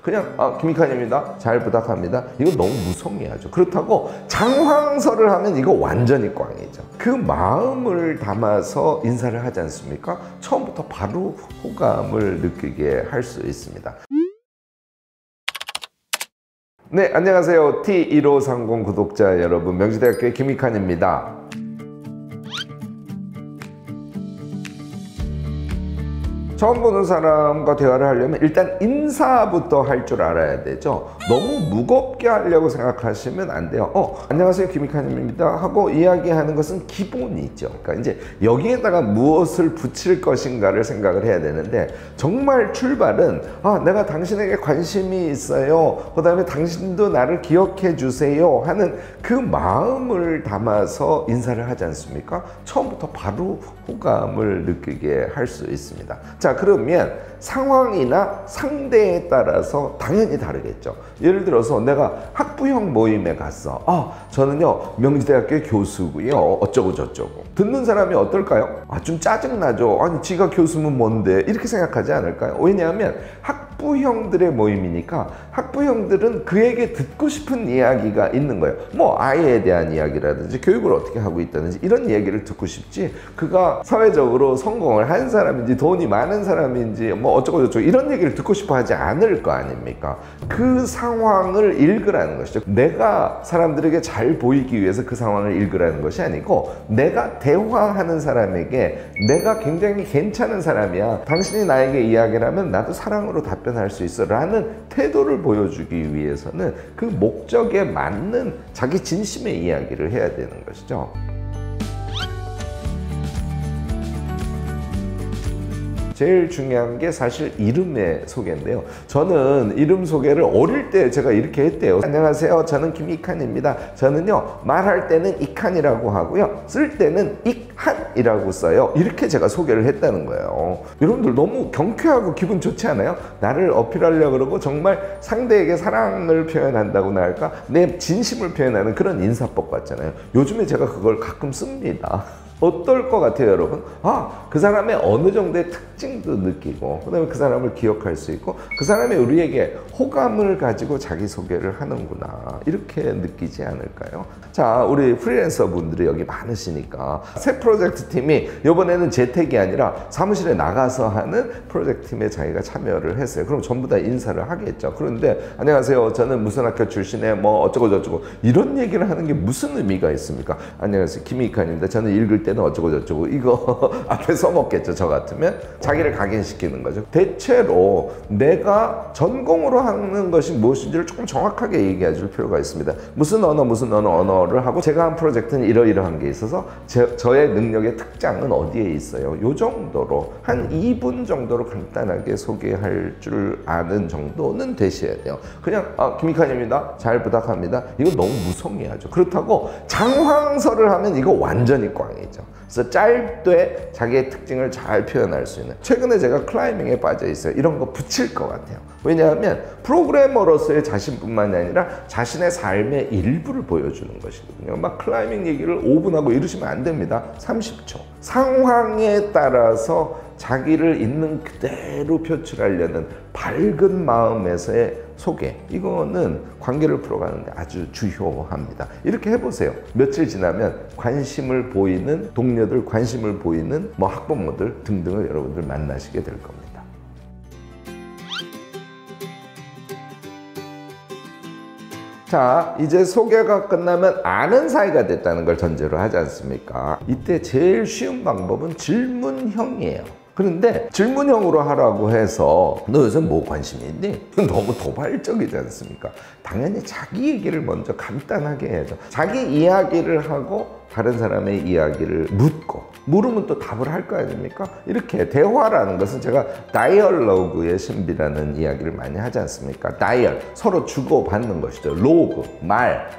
그냥 김익환입니다. 잘 부탁합니다. 이거 너무 무성의하죠. 그렇다고 장황설을 하면 이거 완전히 꽝이죠. 그 마음을 담아서 인사를 하지 않습니까? 처음부터 바로 호감을 느끼게 할 수 있습니다. 네, 안녕하세요. T1530 구독자 여러분, 명지대학교의 김익환입니다. 처음 보는 사람과 대화를 하려면 일단 인사부터 할 줄 알아야 되죠. 너무 무겁게 하려고 생각하시면 안 돼요. 안녕하세요, 김익환입니다 하고 이야기하는 것은 기본이죠. 그러니까 이제 여기에다가 무엇을 붙일 것인가를 생각을 해야 되는데, 정말 출발은 내가 당신에게 관심이 있어요, 그 다음에 당신도 나를 기억해 주세요 하는 그 마음을 담아서 인사를 하지 않습니까? 처음부터 바로 호감을 느끼게 할 수 있습니다. 자, 그러면 상황이나 상대에 따라서 당연히 다르겠죠. 예를 들어서 내가 학부형 모임에 갔어. 저는요 명지대학교의 교수고요, 어쩌고 저쩌고. 듣는 사람이 어떨까요? 좀 짜증나죠. 아니, 지가 교수면 뭔데, 이렇게 생각하지 않을까요? 왜냐하면 학부형들의 모임이니까 학부형들은 그에게 듣고 싶은 이야기가 있는 거예요. 뭐 아이에 대한 이야기라든지 교육을 어떻게 하고 있다든지 이런 얘기를 듣고 싶지, 그가 사회적으로 성공을 한 사람인지 돈이 많은 사람인지 뭐 어쩌고 저쩌고 이런 얘기를 듣고 싶어 하지 않을 거 아닙니까? 그 상황을 읽으라는 것이죠. 내가 사람들에게 잘 보이기 위해서 그 상황을 읽으라는 것이 아니고, 내가 대화하는 사람에게 내가 굉장히 괜찮은 사람이야, 당신이 나에게 이야기를 하면 나도 사랑으로 답변할 수 있어 라는 태도를 보여주기 위해서는 그 목적에 맞는 자기 진심의 이야기를 해야 되는 것이죠. 제일 중요한 게 사실 이름의 소개인데요. 저는 이름 소개를 어릴 때 제가 이렇게 했대요. 안녕하세요, 저는 김익환입니다. 저는요 말할 때는 익환이라고 하고요, 쓸 때는 익한이라고 써요. 이렇게 제가 소개를 했다는 거예요. 여러분들 너무 경쾌하고 기분 좋지 않아요? 나를 어필하려고 그러고 정말 상대에게 사랑을 표현한다고나 할까, 내 진심을 표현하는 그런 인사법 같잖아요. 요즘에 제가 그걸 가끔 씁니다. 어떨 것 같아요, 여러분? 그 사람의 어느 정도의 특징도 느끼고, 그 다음에 그 사람을 기억할 수 있고, 그 사람이 우리에게 호감을 가지고 자기소개를 하는구나, 이렇게 느끼지 않을까요? 자, 우리 프리랜서 분들이 여기 많으시니까 새 프로젝트 팀이 이번에는 재택이 아니라 사무실에 나가서 하는 프로젝트 팀에 자기가 참여를 했어요. 그럼 전부 다 인사를 하겠죠. 그런데 안녕하세요, 저는 무슨 학교 출신에 뭐 어쩌고 저쩌고 이런 얘기를 하는 게 무슨 의미가 있습니까? 안녕하세요, 김익환입니다. 저는 읽을 때는 어쩌고 저쩌고, 이거 앞에 써먹겠죠. 저 같으면 자기를 각인시키는 거죠. 대체로 내가 전공으로 하는 것이 무엇인지를 조금 정확하게 얘기해 줄 필요가 있습니다. 무슨 언어를 하고 제가 한 프로젝트는 이러이러한 게 있어서 저의 능력의 특장은 어디에 있어요. 요 정도로 한 2분 정도로 간단하게 소개할 줄 아는 정도는 되셔야 돼요. 그냥 김익환입니다. 잘 부탁합니다. 이거 너무 무성의하죠. 그렇다고 장황설을 하면 이거 완전히 꽝이죠. 그래서 짧되 자기의 특징을 잘 표현할 수 있는, 최근에 제가 클라이밍에 빠져 있어요. 이런 거 붙일 것 같아요. 왜냐하면 프로그래머로서의 자신뿐만이 아니라 자신의 삶의 일부를 보여주는 것이거든요. 막 클라이밍 얘기를 5분 하고 이러시면 안 됩니다. 30초. 상황에 따라서 자기를 있는 그대로 표출하려는 밝은 마음에서의 소개, 이거는 관계를 풀어가는데 아주 주요합니다. 이렇게 해보세요. 며칠 지나면 관심을 보이는 동료들, 관심을 보이는 학부모들 등등을 여러분들 만나시게 될 겁니다. 자, 이제 소개가 끝나면 아는 사이가 됐다는 걸 전제로 하지 않습니까? 이때 제일 쉬운 방법은 질문형이에요. 그런데 질문형으로 하라고 해서 너 요새 뭐 관심이 있니? 너무 도발적이지 않습니까? 당연히 자기 얘기를 먼저 간단하게 해야죠. 자기 이야기를 하고 다른 사람의 이야기를 묻고, 물으면 또 답을 할 거 아닙니까? 이렇게 대화라는 것은 제가 다이얼로그의 신비라는 이야기를 많이 하지 않습니까? 다이얼, 서로 주고받는 것이죠. 로그,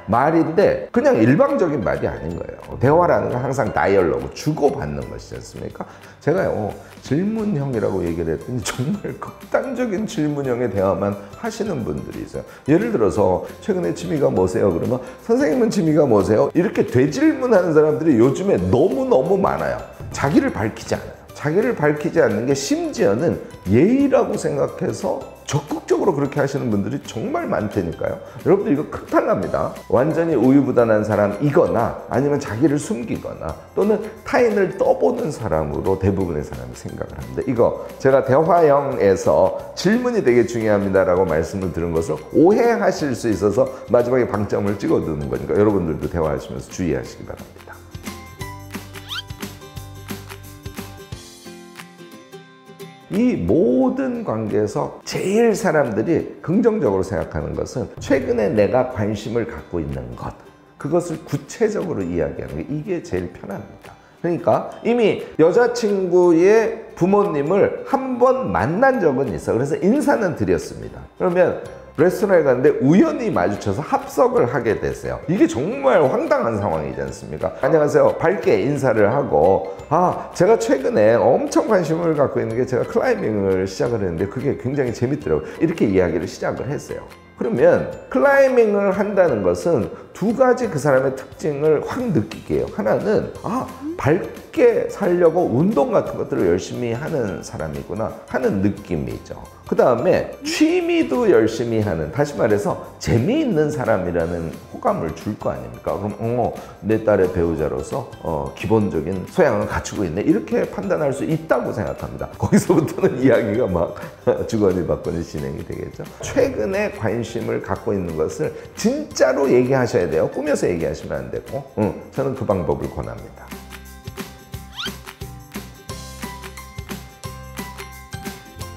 말인데 그냥 일방적인 말이 아닌 거예요. 대화라는 건 항상 다이얼로그, 주고받는 것이지 않습니까? 제가요 질문형이라고 얘기를 했더니 정말 극단적인 질문형의 대화만 하시는 분들이 있어요. 예를 들어서 최근에 취미가 뭐세요? 그러면 선생님은 취미가 뭐세요? 이렇게 되질문하는 사람들이 요즘에 너무너무 많아요. 자기를 밝히지 않아요. 자기를 밝히지 않는 게 심지어는 예의라고 생각해서 적극적으로 그렇게 하시는 분들이 정말 많다니까요. 여러분들 이거 큰탈납니다. 완전히 우유부단한 사람이거나 아니면 자기를 숨기거나 또는 타인을 떠보는 사람으로 대부분의 사람이 생각을 합니다. 이거 제가 대화형에서 질문이 되게 중요합니다라고 말씀을 드린 것을 오해하실 수 있어서 마지막에 방점을 찍어두는 거니까 여러분들도 대화하시면서 주의하시기 바랍니다. 이 모든 관계에서 제일 사람들이 긍정적으로 생각하는 것은 최근에 내가 관심을 갖고 있는 것, 그것을 구체적으로 이야기하는 게 이게 제일 편합니다. 그러니까 이미 여자친구의 부모님을 한 번 만난 적은 있어. 그래서 인사는 드렸습니다. 그러면 레스토랑에 갔는데 우연히 마주쳐서 합석을 하게 됐어요. 이게 정말 황당한 상황이지 않습니까? 안녕하세요. 밝게 인사를 하고 제가 최근에 엄청 관심을 갖고 있는 게 제가 클라이밍을 시작을 했는데 그게 굉장히 재밌더라고요. 이렇게 이야기를 시작을 했어요. 그러면 클라이밍을 한다는 것은 두 가지 그 사람의 특징을 확 느끼게 해요. 하나는 밝게 살려고 운동 같은 것들을 열심히 하는 사람이구나 하는 느낌이죠. 그 다음에 취미도 열심히 하는, 다시 말해서 재미있는 사람이라는 호감을 줄 거 아닙니까? 그럼 내 딸의 배우자로서 기본적인 소양을 갖추고 있네, 이렇게 판단할 수 있다고 생각합니다. 거기서부터는 이야기가 막 주거니 받거니 진행이 되겠죠. 최근에 관심을 갖고 있는 것을 진짜로 얘기하셔야 돼요. 꾸며서 얘기하시면 안 되고 저는 그 방법을 권합니다.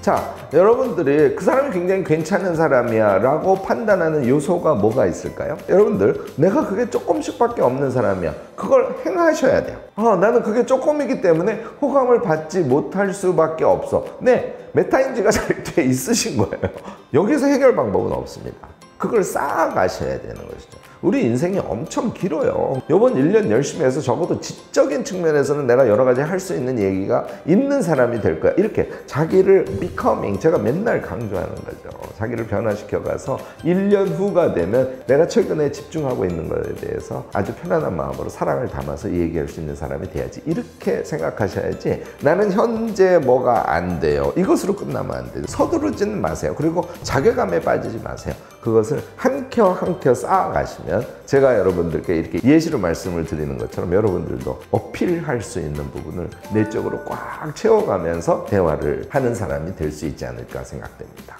자, 여러분들이 그 사람이 굉장히 괜찮은 사람이야 라고 판단하는 요소가 뭐가 있을까요? 여러분들, 내가 그게 조금씩밖에 없는 사람이야, 그걸 행하셔야 돼요. 나는 그게 조금이기 때문에 호감을 받지 못할 수밖에 없어. 네, 메타인지가 잘 돼 있으신 거예요. 여기서 해결 방법은 없습니다. 그걸 쌓아가셔야 되는 것이죠. 우리 인생이 엄청 길어요. 이번 1년 열심히 해서 적어도 지적인 측면에서는 내가 여러 가지 할 수 있는 얘기가 있는 사람이 될 거야. 이렇게 자기를 becoming, 제가 맨날 강조하는 거죠. 자기를 변화시켜가서 1년 후가 되면 내가 최근에 집중하고 있는 것에 대해서 아주 편안한 마음으로 사랑을 담아서 얘기할 수 있는 사람이 돼야지. 이렇게 생각하셔야지, 나는 현재 뭐가 안 돼요, 이것으로 끝나면 안 돼요. 서두르지는 마세요. 그리고 자괴감에 빠지지 마세요. 그것을 한 켜 한 켜 쌓아가시면 제가 여러분들께 이렇게 예시로 말씀을 드리는 것처럼 여러분들도 어필할 수 있는 부분을 내적으로 꽉 채워가면서 대화를 하는 사람이 될 수 있지 않을까 생각됩니다.